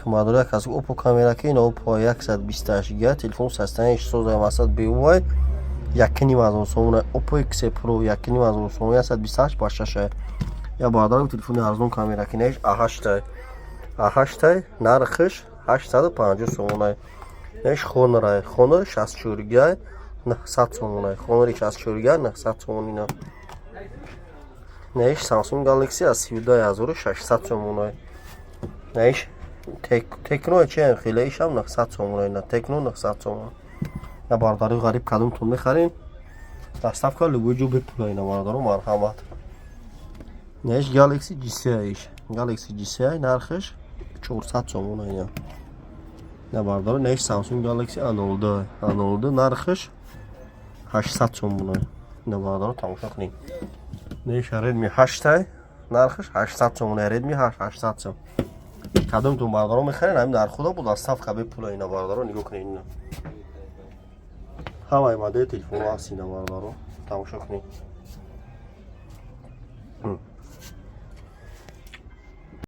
мадора каси опо камера ки ин опо 128 г телефон састани 600 беувай 1,5 сомона опо x pro 1,5 сомона 128 ба 6 я бардор телефони арзон камера ки неш а8 нархш 850 сомона неш хонора 64 г 900 сомона хонори 64 г 900 сомона неш Samsung Galaxy A32 1600 сомона неш Tekno چه خیلیش هم 900 سومونه نه تکنو 900 سومونه یا بارداری غریب کدومتون میخرین دستاف کار لگوی جو بپولا اینا باردارو مرحمت نهش گالاکسی GCI نرخش 400 سومونه اینا نه باردارو نهش سامسونگ گالاکسی A02 نرخش 800 سومونه نه باردارو تماشا کنین نهش ردمی 8 نرخش 800 سومونه ردمی 800 سومونه کدومتون باردارو میخرین همین در خدا بود از صفقه بپولا اینا باردارو نگاه کنین اینا همه ماده تلفن هست اینا باردارو تماشا کنین